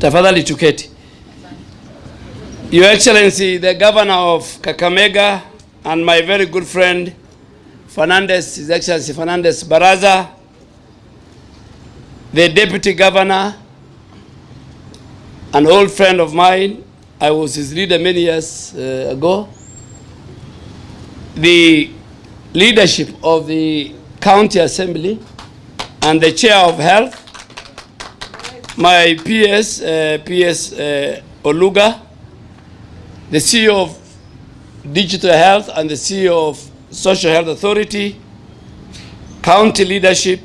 Tafadhali tuketi. Your Excellency, the Governor of Kakamega and my very good friend Fernandez, His Excellency Fernandez Baraza, the Deputy Governor, an old friend of mine, I was his leader many years ago, the leadership of the County Assembly and the Chair of Health, my PS Oluga, the CEO of Digital Health and the CEO of Social Health Authority, county leadership,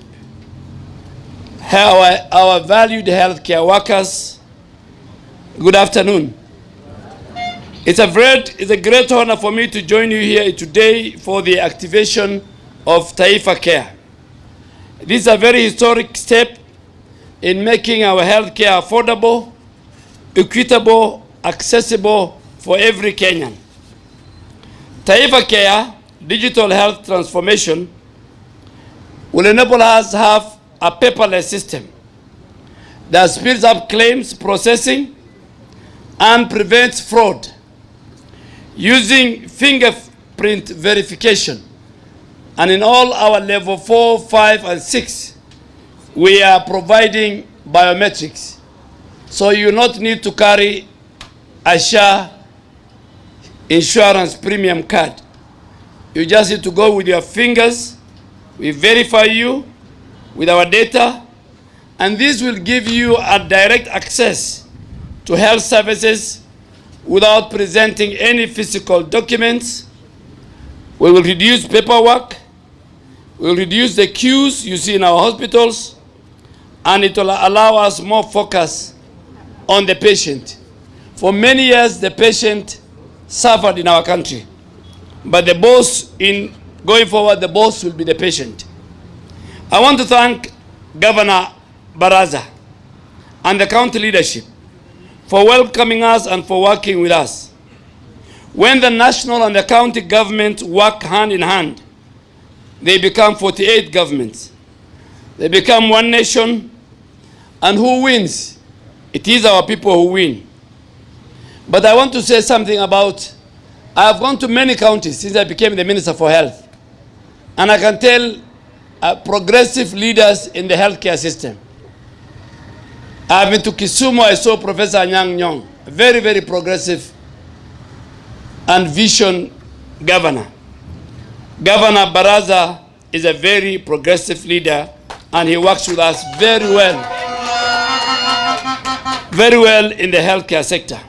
our valued healthcare workers, good afternoon. It's a great honor for me to join you here today for the activation of Taifa Care. This is a very historic step in making our healthcare affordable, equitable, accessible for every Kenyan. Taifa Care digital health transformation will enable us to have a paperless system that speeds up claims processing and prevents fraud using fingerprint verification. And in all our level 4, 5, and 6, we are providing biometrics. So you not need to carry a SHA insurance premium card. You just need to go with your fingers. We verify you with our data, and this will give you a direct access to health services without presenting any physical documents. We will reduce paperwork. We will reduce the queues you see in our hospitals, and it will allow us more focus on the patient. For many years, the patient suffered in our country, but the boss, in going forward, the boss will be the patient. I want to thank Governor Baraza and the county leadership for welcoming us and for working with us. When the national and the county government work hand in hand, they become 48 governments. They become one nation, and who wins? It is our people who win. But I want to say something about, I have gone to many counties since I became the Minister for Health, and I can tell progressive leaders in the healthcare system. I've been to Kisumu, I saw Professor Anyang' Nyong, a very, very progressive and vision governor. Governor Baraza is a very progressive leader, and he works with us very well in the healthcare sector.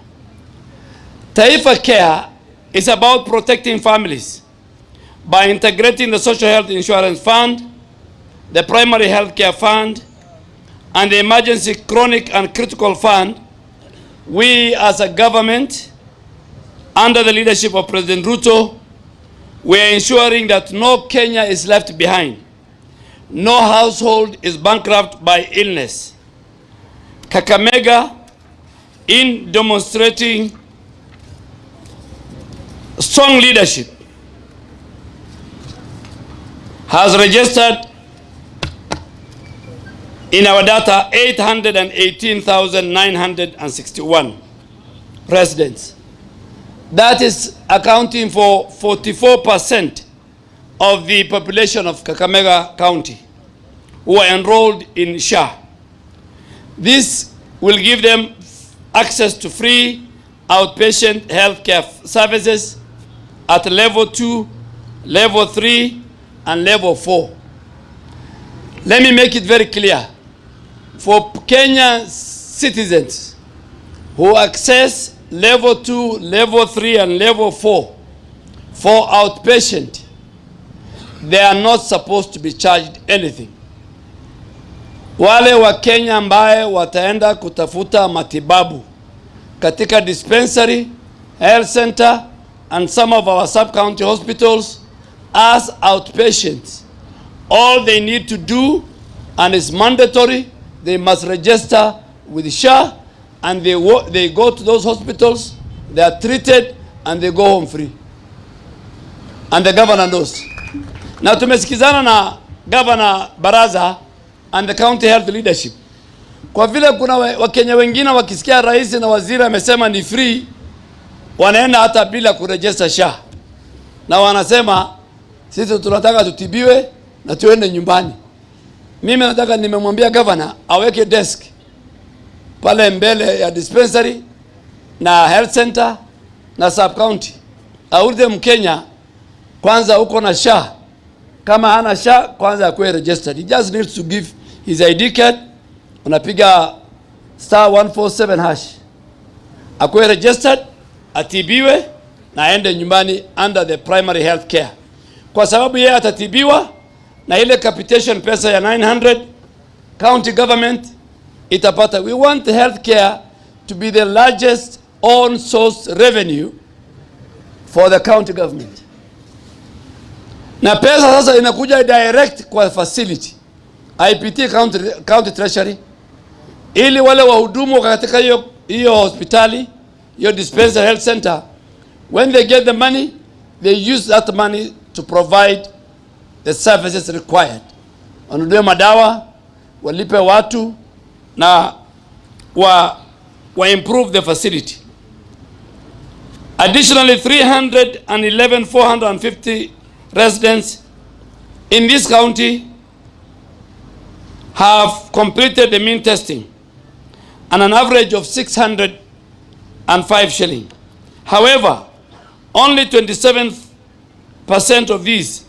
Taifa Care is about protecting families by integrating the Social Health Insurance Fund, the Primary Health Care Fund, and the Emergency Chronic and Critical Fund. We as a government, under the leadership of President Ruto, we are ensuring that no Kenya is left behind. No household is bankrupt by illness. Kakamega, in demonstrating strong leadership, has registered in our data 818,961 residents. That is accounting for 44% of the population of Kakamega County who are enrolled in SHA. This will give them access to free outpatient healthcare services at level 2, level 3, and level 4. Let me make it very clear. For Kenyan citizens who access level 2, level 3, and level 4 for outpatient, they are not supposed to be charged anything. Wale wa Kenya ambaye wataenda kutafuta matibabu katika dispensary, health center, and some of our sub-county hospitals as outpatients, all they need to do, and it's mandatory, they must register with SHA, and they go to those hospitals, they are treated, and they go home free. And the governor knows. Na tumesikizana na Governor Baraza and the county health leadership. Kwa vile kuna Wakenya wengine wakisikia rais na waziri amesema ni free, wanaenda hata bila kuregister SHA. Na wanasema sisi tunataka tutibiwe na tuende nyumbani. Mimi nataka nimemwambia governor aweke desk pale mbele ya dispensary na health center na sub county. Aulize Mkenya kwanza uko na SHA. Kama hana SHA kwanza akuwe registered. He just needs to give his ID card. Unapiga *147#. Akuwe registered, atibiwe na aende nyumbani under the primary health care. Kwa sababu yeye atatibiwa na ile capitation pesa ya 900 county government itapata. We want the health care to be the largest own source revenue for the county government. Na pesa sasa inakuja direct kwa facility. IPT county treasury, ili wale wahudumu katika hiyo hospitali, hiyo dispensary health center, when they get the money, they use that money to provide the services required. Wanunue madawa, walipe watu na wa improve the facility. Additionally, 311,450 residents in this county have completed the mean testing and an average of 605 shilling. However, only 27% of these,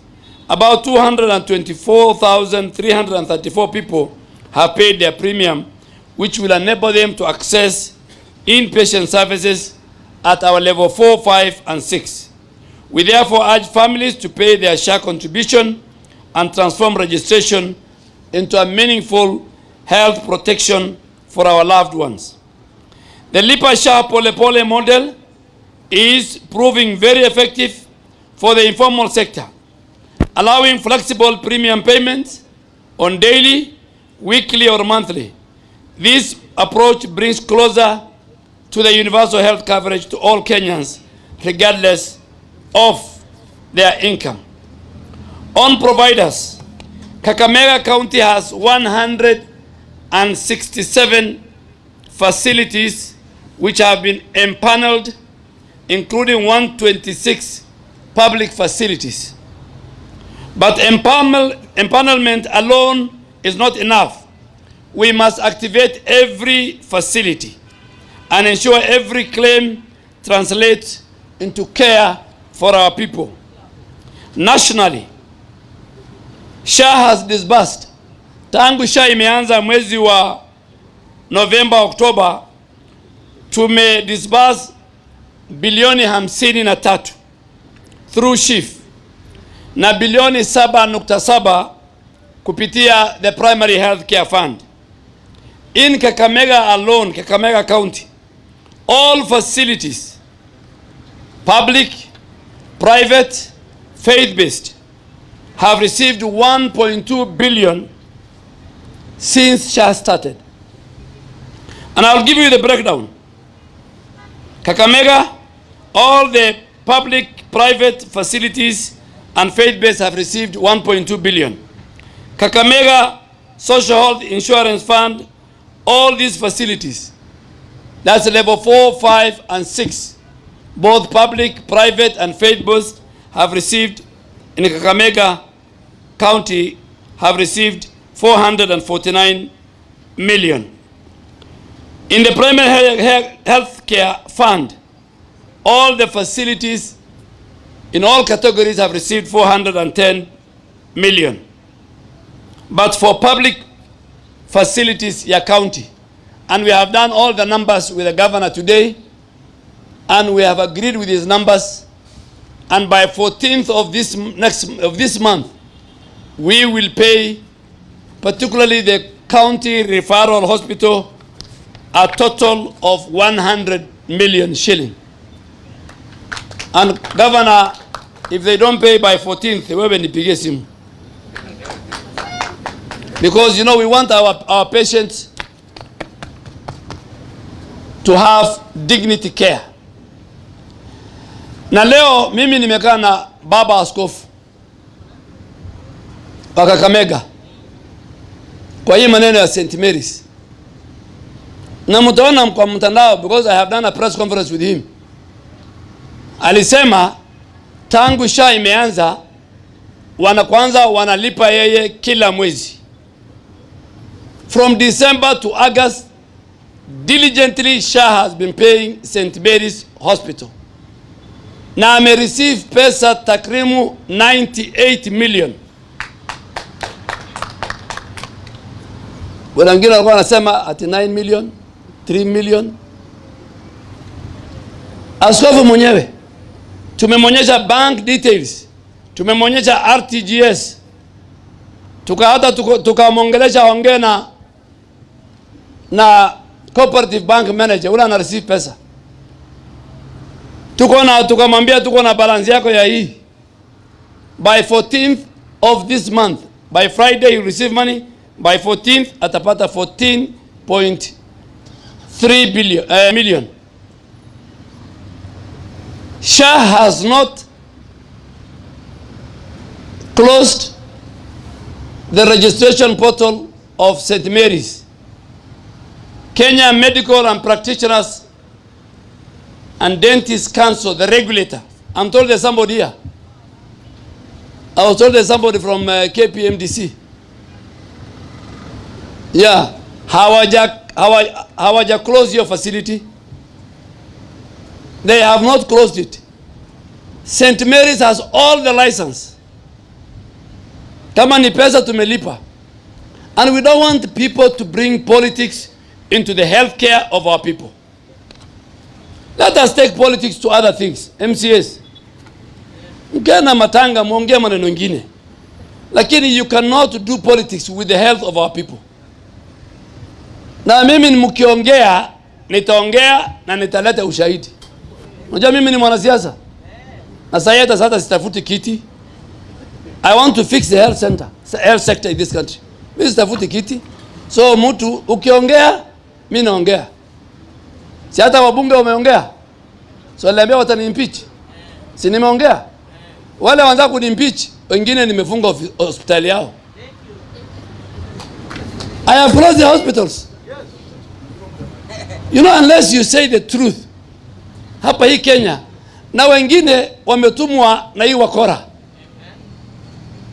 about 224,334 people, have paid their premium, which will enable them to access inpatient services at our level 4, 5, and 6. We therefore urge families to pay their SHA contribution and transform registration into a meaningful health protection for our loved ones. The Lipa SHA Pole Pole model is proving very effective for the informal sector, allowing flexible premium payments on daily, weekly, or monthly. This approach brings closer to the universal health coverage to all Kenyans, regardless of their income. On providers, Kakamega County has 167 facilities which have been empaneled, including 126 public facilities. But empanelment alone is not enough. We must activate every facility and ensure every claim translates into care for our people. Nationally, SHA has disbursed, tangu SHA imeanza mwezi wa November, October, tume disburse bilioni 53 through SHIF na bilioni 7.7 kupitia the primary health care fund. In Kakamega alone, Kakamega County, all facilities, public, private, faith-based, have received 1.2 billion since SHA started. And I'll give you the breakdown. Kakamega, all the public, private facilities and faith-based have received 1.2 billion. Kakamega Social Health Insurance Fund, all these facilities, that's level 4, 5, and 6, both public, private, and faith-based, have received, in Kakamega County, have received 449 million. In the primary health care fund, all the facilities in all categories have received 410 million. But for public facilities, ya county, and we have done all the numbers with the governor today, and we have agreed with his numbers, and by 14th of this month, we will pay, particularly the county referral hospital, a total of 100 million shilling. And governor, if they don't pay by 14th, wewe nipige simu. Because, you know, we want our patients to have dignity care. Na leo mimi nimekaa na baba askofu wa Kakamega kwa hii maneno ya St.Mary's. Na mtaona kwa mtandao, because I have done a press conference with him. Alisema tangu SHA imeanza kwanza wanalipa yeye kila mwezi. From December to August, diligently SHA has been paying St.Mary's Hospital. Na ame receive pesa takrimu 98 million. Wengine walikuwa wanasema ati 9 million, 3 million. Askofu mwenyewe tumemonyesha bank details, tumemonyesha RTGS, tukamwongelesha ongea na cooperative bank manager ule ana receive pesa. Tukamwambia tuko na balance yako ya hii. By 14th of this month, by Friday you receive money, by 14th atapata 14.3 million. SHA has not closed the registration portal of St.Mary's. Kenya Medical and Practitioners and Dentists Council, the regulator. I'm told there's somebody here. I was told there's somebody from KPMDC. Yeah. Hawaja close your facility. They have not closed it. St. Mary's has all the license. Kama ni pesa tumelipa. And we don't want people to bring politics into the health care of our people. Let us take politics to other things. MCS. Mkena matanga muongea maneno mengine. Lakini you cannot do politics with the health of our people. Na mimi mkiongea, nitaongea na nitaleta ushahidi. Unajua mimi ni mwanasiasa. Na sasa sitafuti kiti. I want to fix the health sector in this country. Mimi sitafuti kiti. So mtu ukiongea, mimi naongea. Si hata wabunge wameongea. So aliambia watani impeach. Si nimeongea. Wale wanataka kunimpeach, wengine nimefunga hospitali yao. I have closed the hospitals. You know, unless you say the truth. Hapa hii Kenya na wengine wametumwa na hii wakora.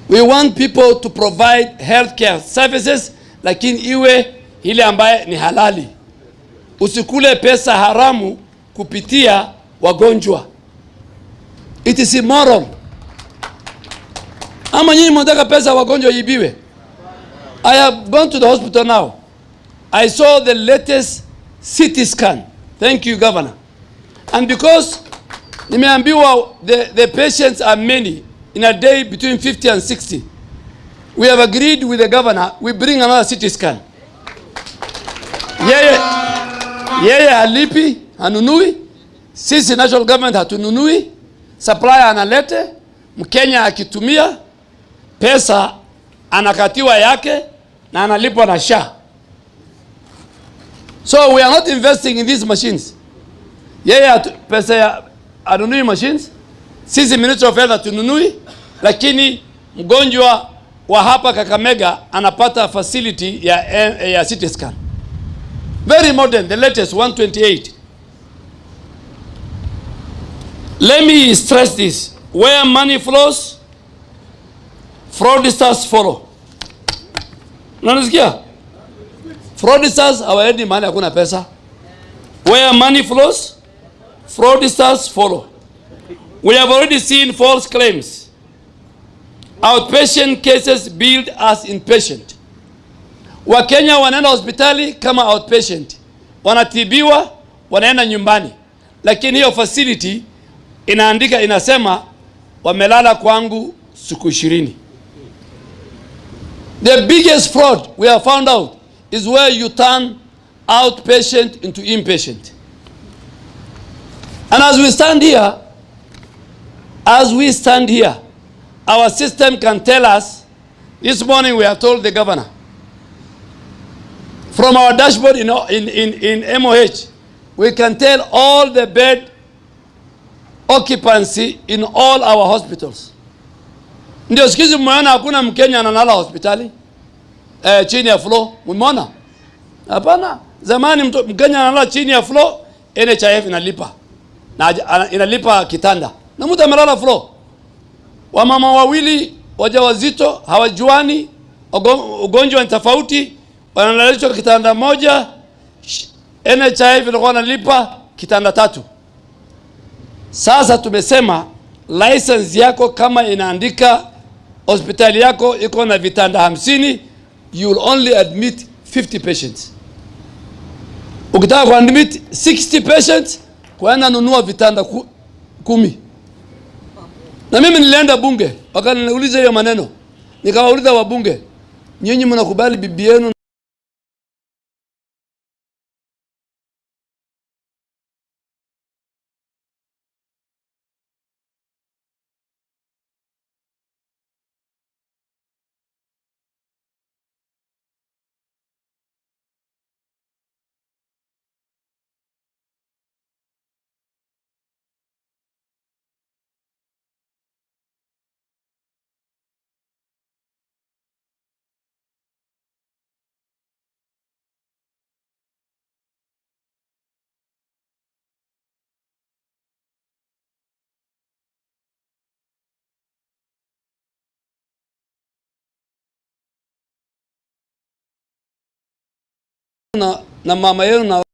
We want people to provide healthcare services, lakini iwe ile ambaye ni halali. Usikule pesa haramu kupitia wagonjwa. It is immoral. Ama nyinyi mnataka pesa wagonjwa ibiwe? I have gone to the hospital now. I saw the latest CT scan. Thank you, Governor. And because nimeambiwa the patients are many, in a day between 50 and 60, we have agreed with the governor, we bring another CT scan. Yeye halipi, hanunui. Sisi national government hatununui. Supplier analete, Mkenya akitumia pesa anakatiwa yake na analipwa na SHA. So we are not investing in these machines. Yeye pesa ya anunui machines. Sisi Ministry of Health hatununui, lakini mgonjwa wa hapa Kakamega anapata facility ya CT scan. Very modern, the latest 128. Let me stress this. Where money flows, fraudsters follow. Unasikia? Fraudsters hawaendi mahali hakuna pesa. Where money flows, fraudsters follow. We have already seen false claims. Outpatient cases billed as inpatient. Wakenya wanaenda hospitali kama outpatient. Wanatibiwa, wanaenda nyumbani. Lakini hiyo facility inaandika inasema wamelala kwangu siku 20. The biggest fraud we have found out is where you turn outpatient into inpatient. And as we stand here, our system can tell us. This morning we have told the governor, from our dashboard in MOH, we can tell all the bed occupancy in all our hospitals. Ndio sikizi mmeona hakuna Mkenya analala hospitali chini ya floor. Mmeona? Hapana, zamani Mkenya analala chini ya floor, NHIF inalipa. Na inalipa kitanda. Na mtu amelala floor. Wamama wawili wajawazito hawajuani, ugonjwa ni tofauti, wanalalishwa kitanda moja, NHIF ilikuwa inalipa kitanda 3. Sasa tumesema license yako kama inaandika hospitali yako iko na vitanda 50, you will only admit 50 patients. Ukitaka kuadmit 60 patients, kwenda nunua vitanda 10. Na mimi nilienda bunge, wakaniuliza hiyo maneno. Nikawauliza wabunge, nyinyi mnakubali bibi yenu na mama yenu na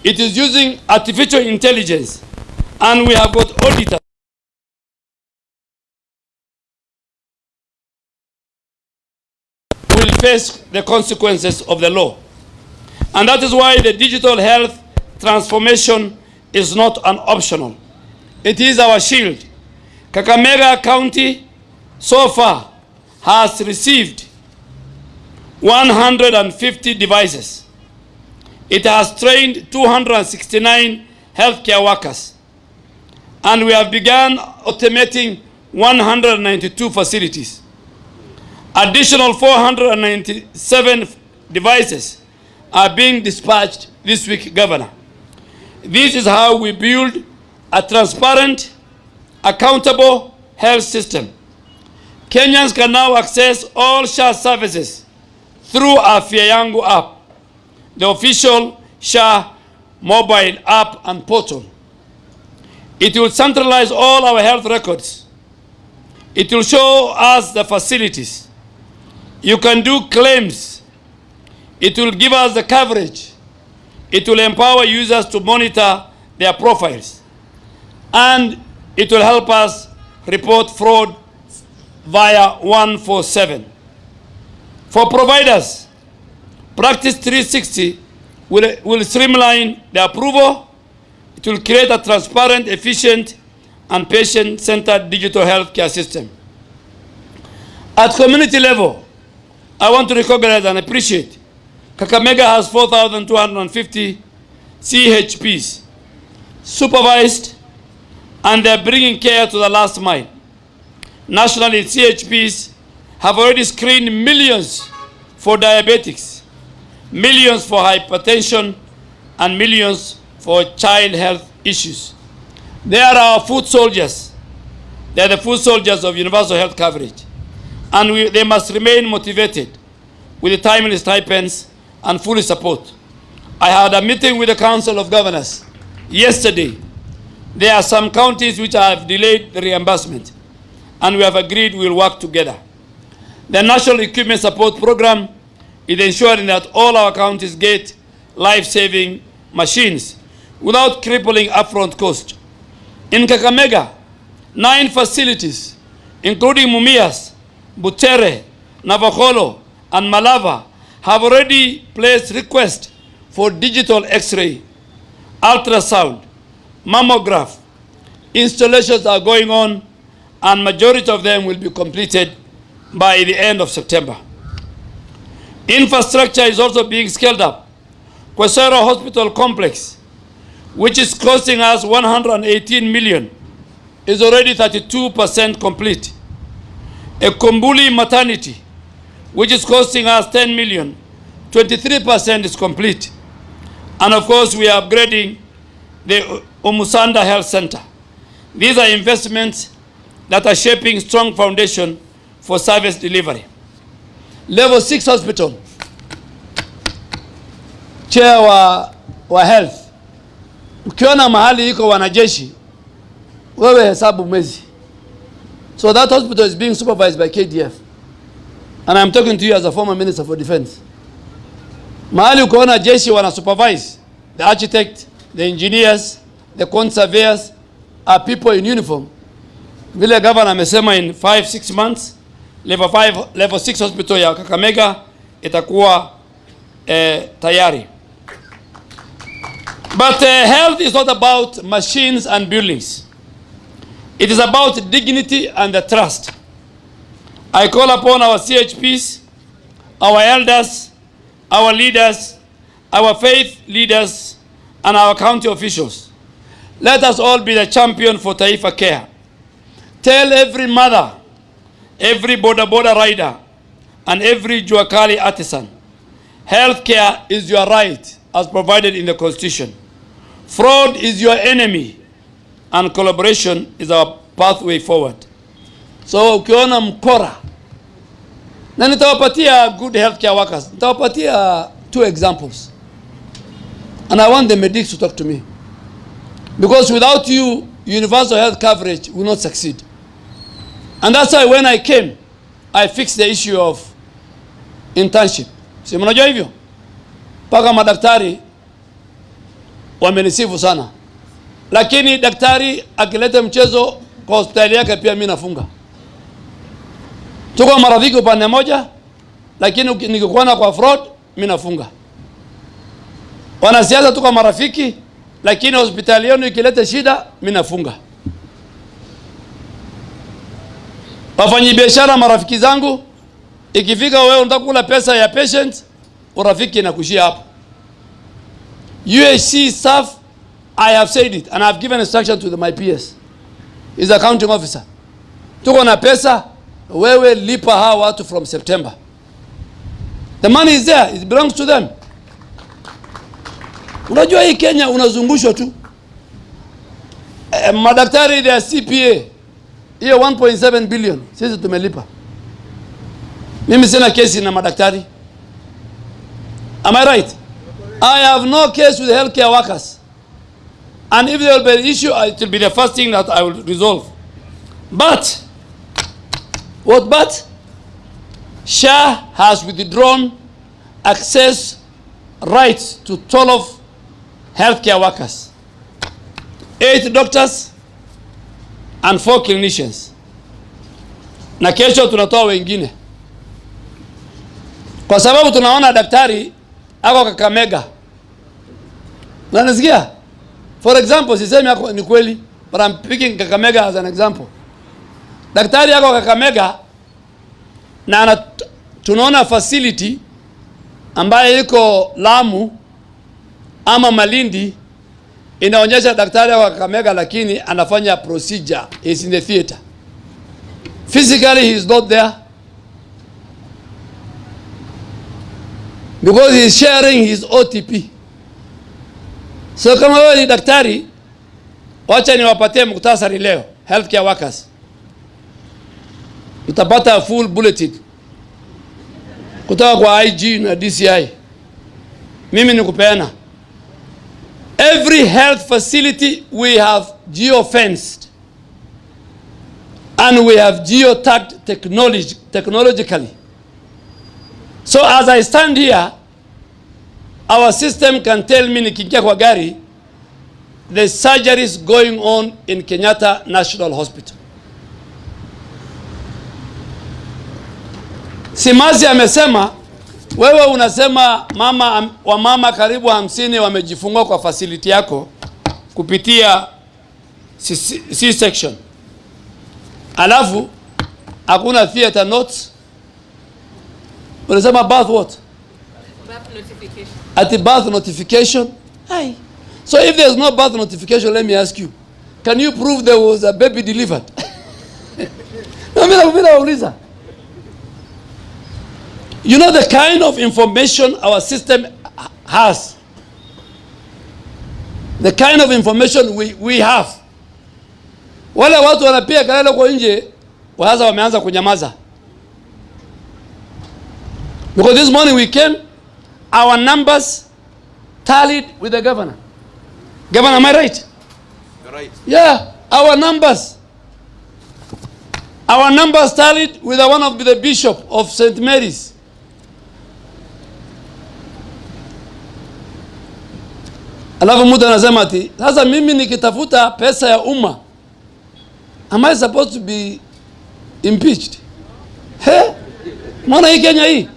it is using artificial intelligence, and we have got auditors who will face the consequences of the law. And that is why the digital health transformation is not an optional. It is our shield. Kakamega County so far has received 150 devices. It has trained 269 healthcare workers. And we have begun automating 192 facilities. Additional 497 devices are being dispatched this week, Governor. This is how we build a transparent, accountable health system. Kenyans can now access all SHA services through our Afya Yangu app, the official SHA mobile app and portal. It will centralize all our health records. It will show us the facilities. You can do claims. It will give us the coverage. It will empower users to monitor their profiles. And it will help us report fraud via 147. For providers, Practice 360 will streamline the approval. It will create a transparent, efficient, and patient-centered digital healthcare system. At community level, I want to recognize and appreciate Kakamega has 4,250 CHPs supervised, and they're bringing care to the last mile. Nationally, CHPs have already screened millions for diabetics, millions for hypertension, and millions for child health issues. They are our food soldiers. They are the food soldiers of universal health coverage. And they must remain motivated with the timely stipends and full support. I had a meeting with the Council of Governors yesterday. There are some counties which have delayed the reimbursement, and we have agreed we will work together. The National Equipment Support Program is ensuring that all our counties get life-saving machines without crippling upfront cost. In Kakamega, 9 facilities, including Mumias, Butere, Navakholo, and Malava, have already placed requests for digital X-ray, ultrasound, mammograph. Installations are going on, and majority of them will be completed by the end of September. Infrastructure is also being scaled up. Kwesero Hospital Complex, which is costing us 118 million, is already 32% complete. A Kumbuli maternity, which is costing us 10 million, 23% is complete. And of course, we are upgrading the Umusanda Health Center. These are investments that are shaping strong foundation for service delivery. Level 6 hospital, chair wa health. Ukiona mahali iko wanajeshi, wewe hesabu mwezi. So that hospital is being supervised by KDF. And I'm talking to you as a former Minister for Defense. Mahali ukiona jeshi wana supervise, the architect, the engineers, the conservators are people in uniform. Vile governor amesema in 5-6 months, level 6 hospital ya Kakamega itakuwa tayari. But health is not about machines and buildings. It is about dignity and the trust. I call upon our CHPs, our elders, our leaders, our faith leaders, and our county officials. Let us all be the champion for Taifa care. Tell every mother, every boda rider, and every juakali artisan, health care is your right as provided in the Constitution. Fraud is your enemy, and collaboration is our pathway forward. So ukiona mkora, na nitawapatia good healthcare workers, nitawapatia 2 examples. And I want the medics to talk to me. Because without you, universal health coverage will not succeed. And that's why when I came, I fixed the issue of internship. Si mnajua hivyo? Paka madaktari wamenisifu sana. Lakini daktari akileta mchezo kwa hospitali yake pia mimi nafunga. Tuko marafiki upande moja, lakini nikikuona kwa fraud mimi nafunga. Wanasiasa tuko marafiki, lakini hospitali yenu ikileta shida mimi nafunga. Wafanyabiashara marafiki zangu, ikifika wewe unataka kula pesa ya patient, urafiki inakushia hapo. UHC staff, I have said it and I have given instruction to my PS. He's a accounting officer. Tuko na pesa, wewe lipa hawa watu from September. The money is there, it belongs to them. Unajua hii Kenya unazungushwa tu. Madaktari their CPA, hiyo 1.7 billion, sisi tumelipa. Mimi sina kesi na madaktari. Am I right? I have no case with the healthcare workers. And if there will be an issue, it will be the first thing that I will resolve. But, what but? SHA has withdrawn access rights to 12 healthcare workers, 8 doctors, and 4 clinicians. Na kesho tunatoa wengine. Kwa sababu tunaona daktari ako Kakamega. Unanisikia? For example, sisemi yako ni kweli, but I'm picking Kakamega as an example. Daktari ako Kakamega na tunaona facility ambayo iko Lamu ama Malindi inaonyesha daktari ako Kakamega lakini anafanya procedure is in the theater. Physically he is not there because he is sharing his OTP. So kama wewe ni daktari, wacha niwapatie muktasari leo, healthcare workers. Utapata full bulletin kutoka kwa IG na DCI. Mimi nikupeana. Every health facility we have geo-fenced and we have geo-tagged technologically. So as I stand here, our system can tell me nikiingia kwa gari the surgeries going on in Kenyatta National Hospital. Simazi amesema wewe unasema mama karibu 50 wamejifungua kwa facility yako kupitia C-section. Alafu hakuna theater notes, Unasema birth what? Birth notification. At the birth notification? Aye. So if there's no birth notification, let me ask you, can you prove there was a baby delivered? No, mimi nauliza. You know the kind of information our system has. The kind of information we have. Wale watu wanapia kelele kwa nje, waanza wameanza kunyamaza. Because this morning we came, our numbers tallied with the governor. Governor, am I right? You're right. Yeah, our numbers tallied with one of the bishop of St.Mary's. Alafu mtu anasema ati, sasa mimi nikitafuta pesa ya umma, am I supposed to be impeached? He? Mbona hii Kenya hii?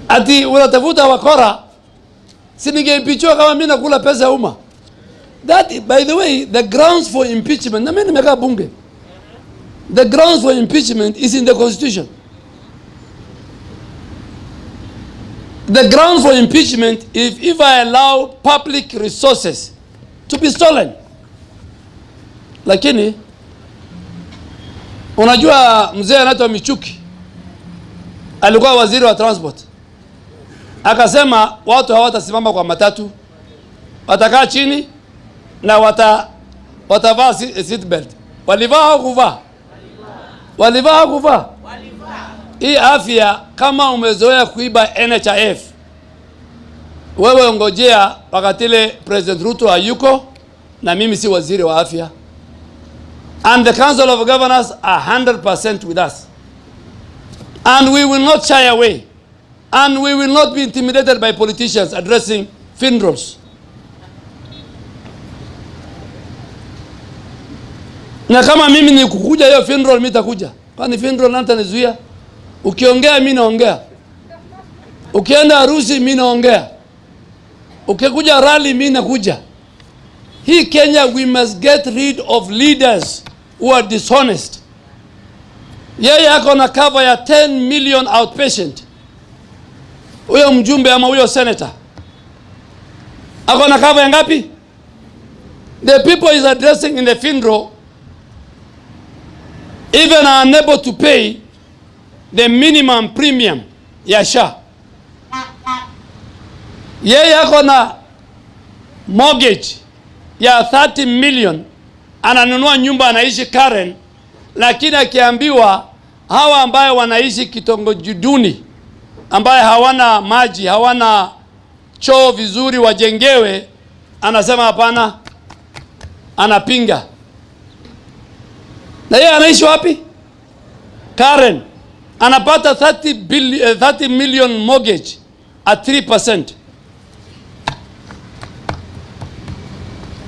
Ati unatafuta wakora, si ningeimpeachwa kama mimi nakula pesa ya umma? That, by the way, the grounds for impeachment, na mimi nimekaa bunge. The grounds for impeachment is in the constitution. The ground for impeachment is if I allow public resources to be stolen. Lakini unajua mzee anaitwa Michuki alikuwa waziri wa transport. Akasema watu hawatasimama kwa matatu. Watakaa chini na watavaa seat belt. Walivaa au kuvaa? Walivaa au kuvaa? Hii afya kama umezoea kuiba NHIF, wewe ngojea wakati ile President Ruto hayuko na mimi si waziri wa afya. And the Council of Governors are 100% with us. And we will not shy away. And we will not be intimidated by politicians addressing funerals. Na kama mimi ni kukuja hiyo funeral, mimi nitakuja. Kwani funeral nani nizuia? Ukiongea mimi naongea. Ukienda harusi mimi naongea. Ukikuja rally mimi nakuja. Hii Kenya, we must get rid of leaders who are dishonest. Yeye ako na cover ya 10 million outpatient. Huyo mjumbe ama huyo senator ako na cover ya ngapi? The people is addressing in the funeral even are unable to pay the minimum premium ya SHA. Yeye ako na mortgage ya 30 million, ananunua nyumba, anaishi Karen, lakini akiambiwa hawa ambaye wanaishi kitongoji duni, ambaye hawana maji, hawana choo vizuri wajengewe, anasema hapana, anapinga. Na yeye anaishi wapi? Karen. Anapata 30 million mortgage at 3%.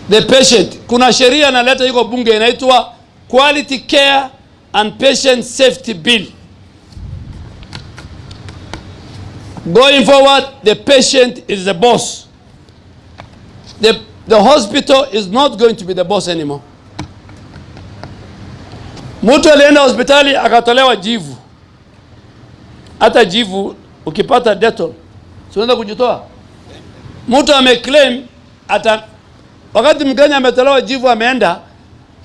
The patient, kuna sheria analeta yuko bunge inaitwa Quality Care and Patient Safety Bill. Going forward, the patient is the boss. The hospital is not going to be the boss anymore. Mtu alienda hospitali akatolewa jivu. Hata jivu ukipata Dettol, unaenda kujitoa. Mtu ameclaim wakati mganya ametolewa jivu ameenda,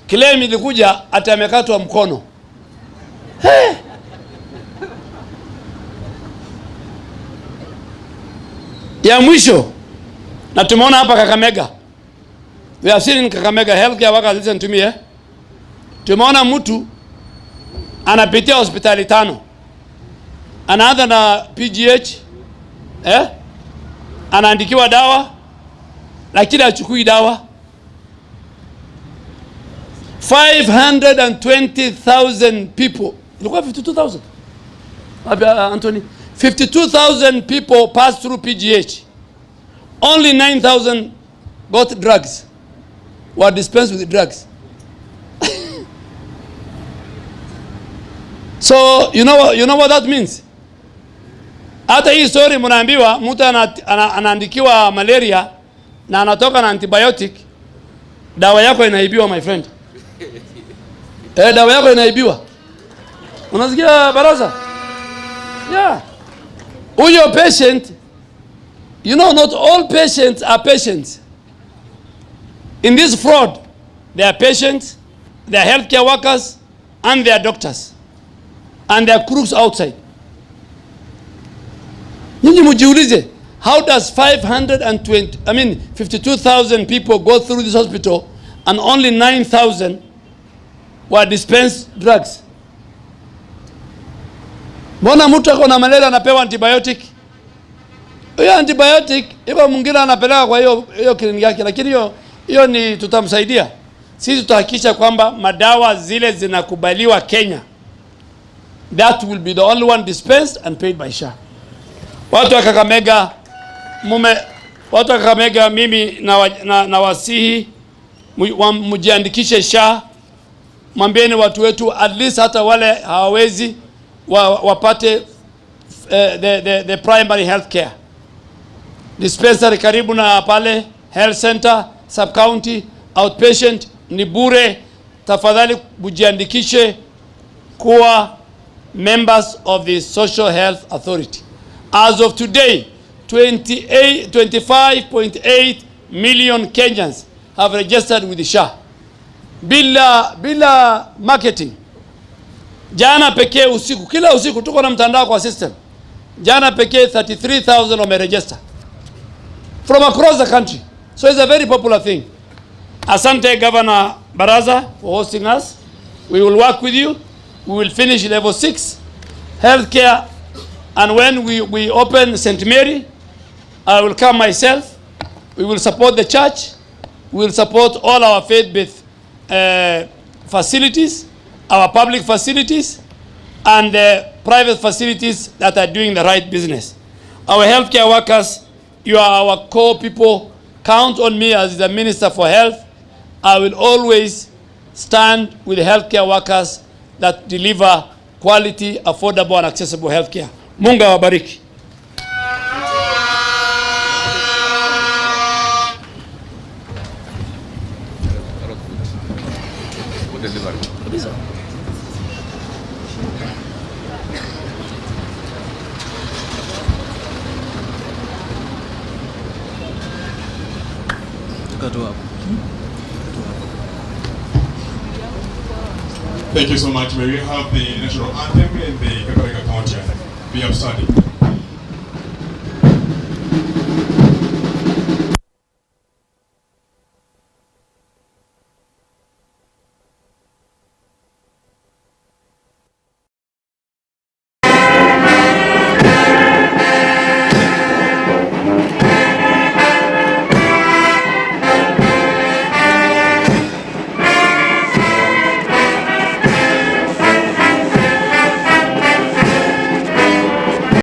claim ilikuja amekatwa mkono. Hey! Ya mwisho na tumeona hapa Kakamega. We have seen in Kakamega healthcare workers, listen to me eh. Tumeona mtu anapitia hospitali 5. Anaanza na PGH anaandikiwa dawa lakini hachukui dawa. 520,000 people. Ilikuwa 52,000. Anthony, 52,000 people passed through PGH. Only 9,000 got drugs. Were dispensed with drugs. So you know what that means? Hata hii story mnaambiwa mtu anaandikiwa malaria na anatoka na antibiotic, dawa yako inaibiwa my friend. Dawa yako inaibiwa. Unasikia baraza? Yeah. Who your patient? You know, not all patients are patients. In this fraud, they are patients, they are healthcare workers, and they are doctors. And they are crooks outside. Nyinyi mujiulize, how does 52,000 people go through this hospital and only 9,000 were dispensed drugs? Mbona mtu ako na malaria anapewa antibiotic? Hiyo antibiotic ipo mwingine anapeleka kwa hiyo kliniki yake, lakini hiyo ni tutamsaidia. Sisi tutahakikisha kwamba madawa zile zinakubaliwa Kenya. That will be the only one dispensed and paid by SHA. Watu wa Kakamega, mimi na wasihi mujiandikishe SHA. Mwambieni watu wetu at least hata wale hawawezi wapate the primary health care. Dispensary karibu na pale, health center, sub county, outpatient ni bure. Tafadhali mujiandikishe kuwa members of the Social Health Authority. As of today, 25.8 million Kenyans have registered with the SHA. Bila marketing. Jana pekee usiku, kila usiku tuko na mtandao kwa system. Jana pekee 33,000 wameregister from across the country. So it's a very popular thing. Asante Governor Baraza for hosting us. We will work with you. We will finish level 6 healthcare, and when we open St.Mary, I will come myself. We will support the church. We will support all our faith-based facilities, our public facilities, and the private facilities that are doing the right business. Our healthcare workers, you are our core people. Count on me as the Minister for Health. I will always stand with the healthcare workers that deliver quality, affordable, and accessible healthcare. Mungu awabariki. Thank you so much. May we have the national anthem in the Kakamega County? Be upstanding.